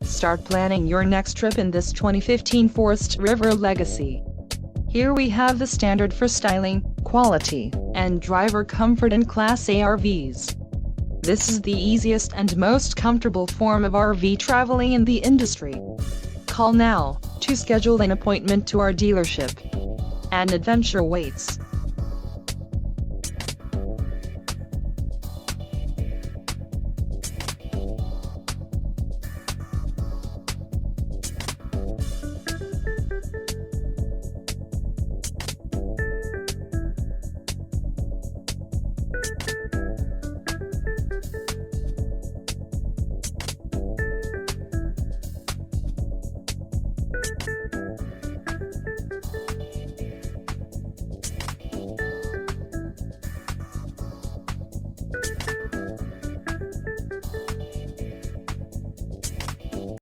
Start planning your next trip in this 2015 Forest River Legacy. Here we have the standard for styling, quality, and driver comfort in Class A RVs. This is the easiest and most comfortable form of RV traveling in the industry. Call now to schedule an appointment to our dealership. An adventure waits.